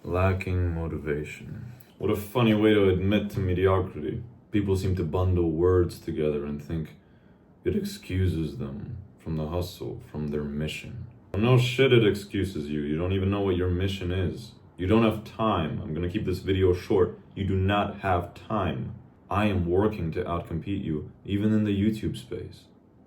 Lacking motivation. What a funny way to admit to mediocrity. People seem to bundle words together and think it excuses them from the hustle, from their mission. No shit, it excuses you. You don't even know what your mission is. You don't have time. I'm gonna keep this video short. You do not have time. I am working to outcompete you, even in the YouTube space.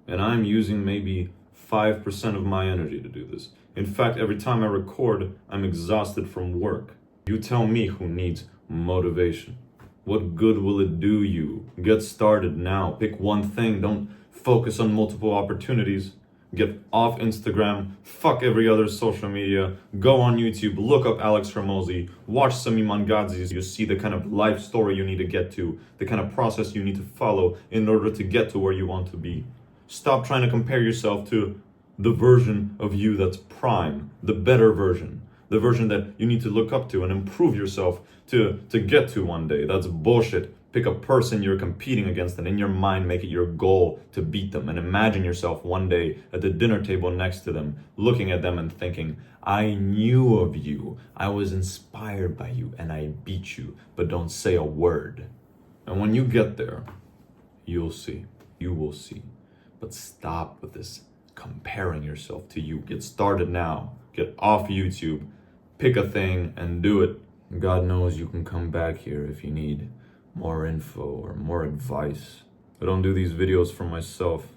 And I'm using maybe 5% of my energy to do this. In fact, every time I record, I'm exhausted from work. You tell me who needs motivation. What good will it do you? Get started now. Pick one thing. Don't focus on multiple opportunities. Get off Instagram. Fuck every other social media. Go on YouTube. Look up Alex Ramosi. Watch Sami Mangadzis. You see the kind of life story you need to get to. The kind of process you need to follow in order to get to where you want to be. Stop trying to compare yourself to the version of you that's prime. The better version. The version that you need to look up to and improve yourself to get to one day. That's bullshit. Pick a person you're competing against and in your mind make it your goal to beat them. And imagine yourself one day at the dinner table next to them, looking at them and thinking, I knew of you, I was inspired by you, and I beat you, but don't say a word. And when you get there, you'll see. You will see. But stop with this comparing yourself to you. Get started now. Get off YouTube. Pick a thing and do it. God knows you can come back here if you need more info or more advice. I don't do these videos for myself.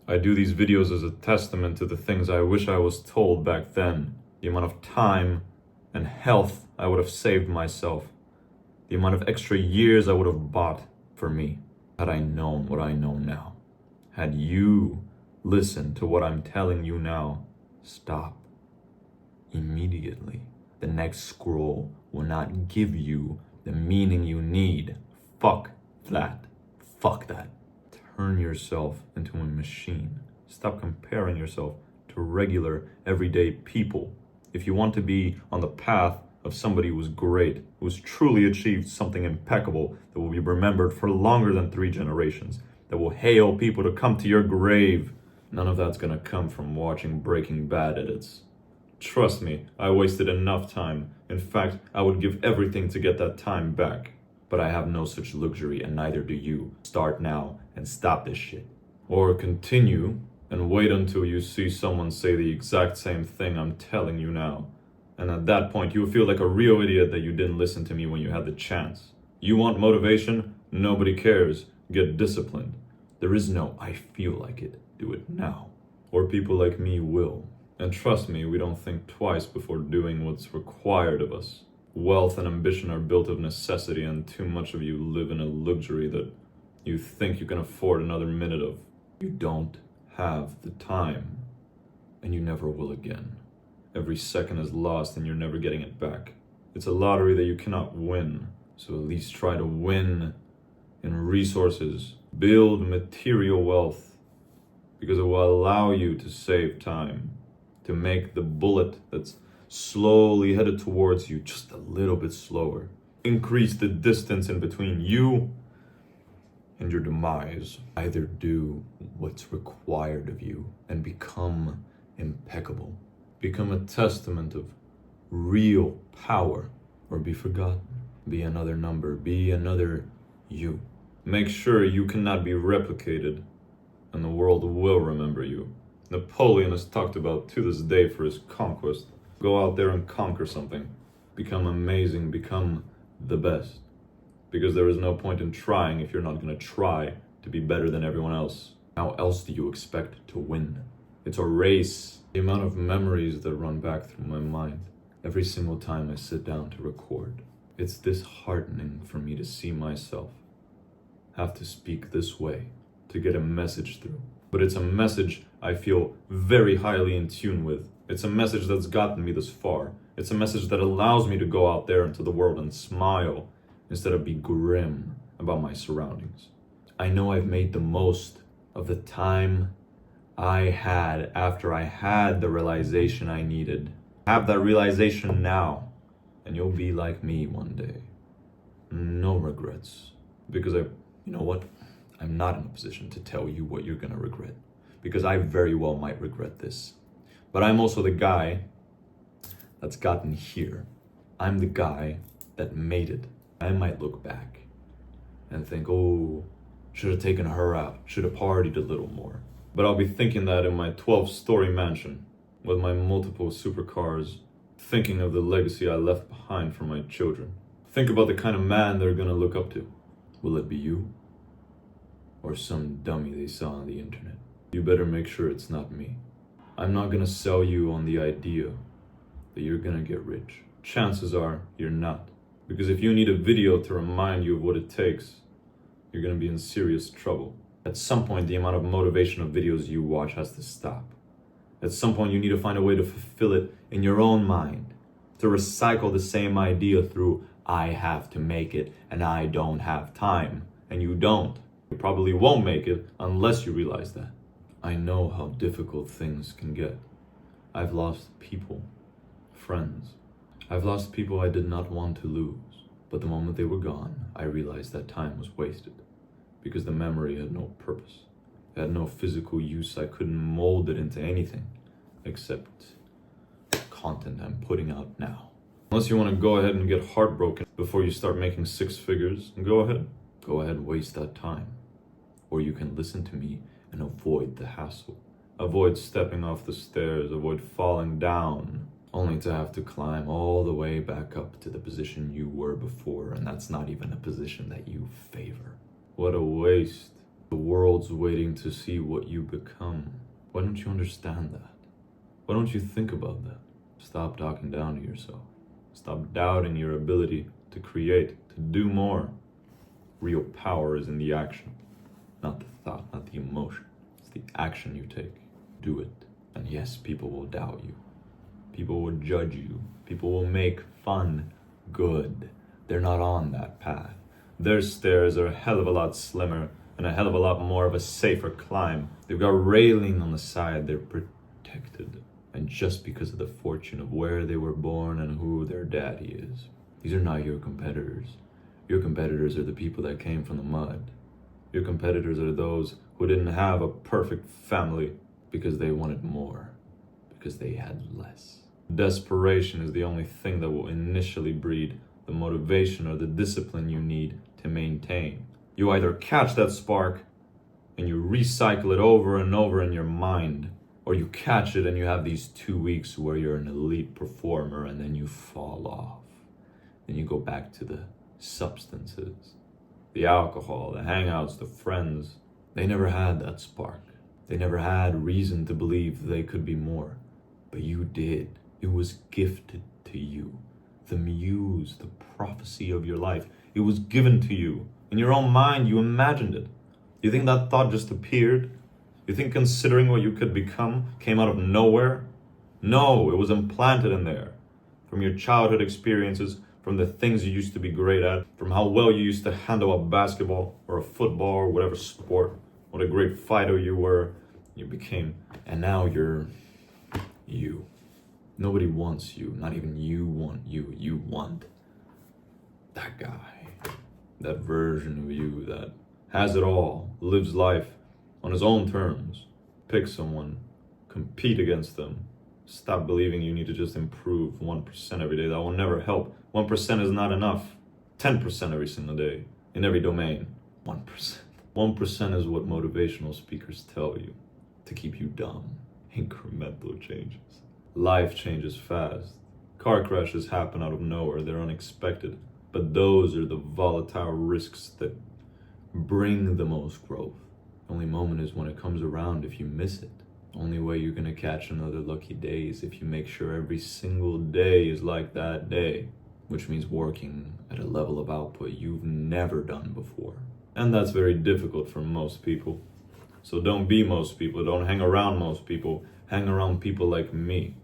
I do these videos as a testament to the things I wish I was told back then. The amount of time and health I would have saved myself. The amount of extra years I would have bought for me had I known what I know now. Had you listened to what I'm telling you now, stop immediately. The next scroll will not give you the meaning you need. Fuck that. Fuck that. Turn yourself into a machine. Stop comparing yourself to regular, everyday people. If you want to be on the path of somebody who's great, who's truly achieved something impeccable that will be remembered for longer than 3 generations, that will hail people to come to your grave, none of that's gonna come from watching Breaking Bad edits. Trust me, I wasted enough time. In fact, I would give everything to get that time back. But I have no such luxury, and neither do you. Start now and stop this shit. Or continue and wait until you see someone say the exact same thing I'm telling you now. And at that point, you will feel like a real idiot that you didn't listen to me when you had the chance. You want motivation? Nobody cares. Get disciplined. There is no I feel like it. Do it now. Or people like me will. And trust me, we don't think twice before doing what's required of us. Wealth and ambition are built of necessity, and too much of you live in a luxury that you think you can afford another minute of. You don't have the time, and you never will again. Every second is lost and you're never getting it back. It's a lottery that you cannot win, so at least try to win in resources. Build material wealth, because it will allow you to save time, to make the bullet that's slowly headed towards you just a little bit slower. Increase the distance in between you and your demise. Either do what's required of you and become impeccable. Become a testament of real power, or be forgotten. Be another number. Be another you. Make sure you cannot be replicated, and the world will remember you. Napoleon is talked about to this day for his conquest. Go out there and conquer something. Become amazing. Become the best. Because there is no point in trying if you're not going to try to be better than everyone else. How else do you expect to win? It's a race. The amount of memories that run back through my mind every single time I sit down to record. It's disheartening for me to see myself have to speak this way to get a message through. But it's a message I feel very highly in tune with. It's a message that's gotten me this far. It's a message that allows me to go out there into the world and smile instead of be grim about my surroundings. I know I've made the most of the time I had after I had the realization I needed. Have that realization now, and you'll be like me one day. No regrets. Because you know what? I'm not in a position to tell you what you're gonna regret. Because I very well might regret this. But I'm also the guy that's gotten here. I'm the guy that made it. I might look back and think, oh, should have taken her out, should have partied a little more. But I'll be thinking that in my 12-story mansion with my multiple supercars, thinking of the legacy I left behind for my children. Think about the kind of man they're gonna look up to. Will it be you? Or some dummy they saw on the internet? You better make sure it's not me. I'm not gonna sell you on the idea that you're gonna get rich. Chances are you're not. Because if you need a video to remind you of what it takes, you're gonna be in serious trouble. At some point, the amount of motivational videos you watch has to stop. At some point, you need to find a way to fulfill it in your own mind. To recycle the same idea through, I have to make it and I don't have time. And you don't. You probably won't make it unless you realize that. I know how difficult things can get. I've lost people, friends. I've lost people I did not want to lose. But the moment they were gone, I realized that time was wasted. Because the memory had no purpose. It had no physical use. I couldn't mold it into anything except content I'm putting out now. Unless you want to go ahead and get heartbroken before you start making six figures, go ahead. Go ahead and waste that time. Or you can listen to me and avoid the hassle. Avoid stepping off the stairs, avoid falling down, only to have to climb all the way back up to the position you were before, and that's not even a position that you favor. What a waste. The world's waiting to see what you become. Why don't you understand that? Why don't you think about that? Stop talking down to yourself. Stop doubting your ability to create, to do more. Real power is in the action, not the thought, not the emotion. It's the action you take. Do it. And yes, people will doubt you. People will judge you. People will make fun. Good. They're not on that path. Their stairs are a hell of a lot slimmer and a hell of a lot more of a safer climb. They've got railing on the side. They're protected. And just because of the fortune of where they were born and who their daddy is. These are not your competitors. Your competitors are the people that came from the mud. Your competitors are those who didn't have a perfect family because they wanted more, because they had less. Desperation is the only thing that will initially breed the motivation or the discipline you need to maintain. You either catch that spark and you recycle it over and over in your mind, or you catch it and you have these 2 weeks where you're an elite performer and then you fall off. Then you go back to the substances, the alcohol, the hangouts, the friends. They never had that spark. They never had reason to believe they could be more. But you did. It was gifted to you. The muse, the prophecy of your life. It was given to you. In your own mind, you imagined it. You think that thought just appeared? You think considering what you could become came out of nowhere? No, it was implanted in there. From your childhood experiences, from the things you used to be great at, from how well you used to handle a basketball or a football or whatever sport, what a great fighter you were, you became, and now you're you. Nobody wants you, not even you want you. You want that guy, that version of you that has it all, lives life on his own terms. Pick someone, compete against them. Stop believing you need to just improve 1% every day. That will never help. 1% is not enough. 10% every single day, in every domain. 1%. 1% is what motivational speakers tell you to keep you dumb. Incremental changes. Life changes fast. Car crashes happen out of nowhere. They're unexpected. But those are the volatile risks that bring the most growth. The only moment is when it comes around if you miss it. Only way you're gonna catch another lucky day is if you make sure every single day is like that day, which means working at a level of output you've never done before. And that's very difficult for most people. So don't be most people, don't hang around most people, hang around people like me.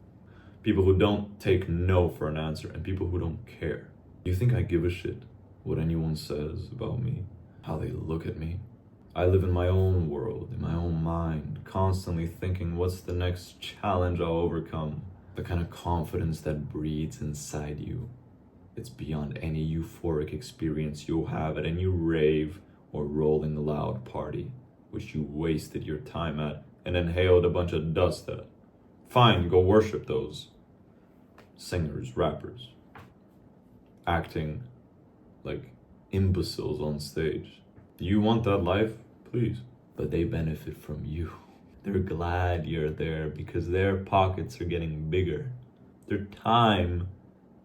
People who don't take no for an answer and people who don't care. You think I give a shit what anyone says about me, how they look at me? I live in my own world, in my own mind, constantly thinking what's the next challenge I'll overcome. The kind of confidence that breeds inside you. It's beyond any euphoric experience you'll have at any rave or Rolling Loud party, which you wasted your time at and inhaled a bunch of dust at. Fine, go worship those singers, rappers. acting like imbeciles on stage. Do you want that life? Please. But they benefit from you. They're glad you're there because their pockets are getting bigger. Their time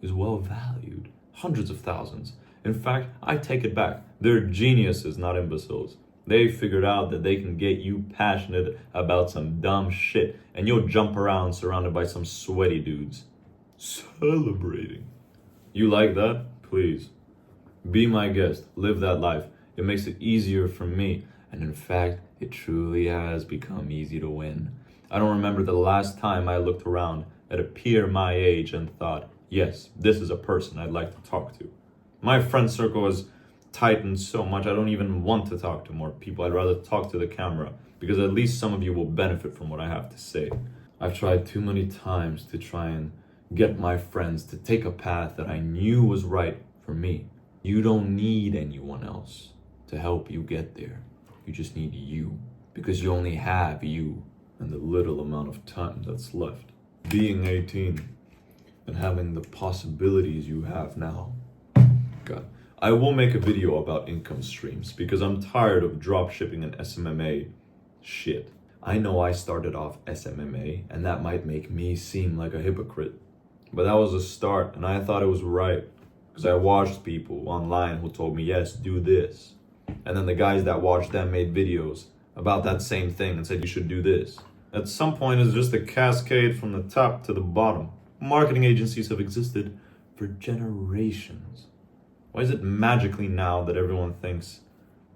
is well valued. Hundreds of thousands. In fact, I take it back. They're geniuses, not imbeciles. They figured out that they can get you passionate about some dumb shit and you'll jump around surrounded by some sweaty dudes. Celebrating. You like that? Please. Be my guest. Live that life. It makes it easier for me. And in fact, it truly has become easy to win. I don't remember the last time I looked around at a peer my age and thought, yes, this is a person I'd like to talk to. My friend circle has tightened so much I don't even want to talk to more people. I'd rather talk to the camera because at least some of you will benefit from what I have to say. I've tried too many times to try and get my friends to take a path that I knew was right for me. You don't need anyone else to help you get there. You just need you, because you only have you and the little amount of time that's left. Being 18 and having the possibilities you have now. God, I will make a video about income streams because I'm tired of drop shipping and SMMA shit. I know I started off SMMA and that might make me seem like a hypocrite, but that was a start and I thought it was right because I watched people online who told me, yes, do this. And then the guys that watched them made videos about that same thing and said you should do this. At some point, it's just a cascade from the top to the bottom. Marketing agencies have existed for generations. Why is it magically now that everyone thinks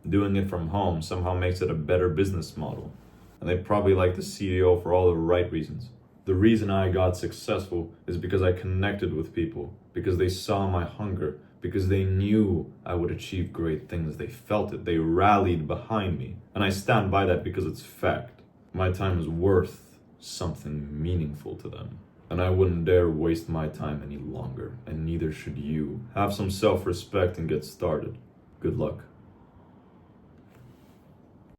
doing it from home somehow makes it a better business model? And they probably like the CEO for all the right reasons. The reason I got successful is because I connected with people, because they saw my hunger, because they knew I would achieve great things. They felt it. They rallied behind me. And I stand by that because it's fact. My time is worth something meaningful to them. And I wouldn't dare waste my time any longer. And neither should you. Have some self-respect and get started. Good luck.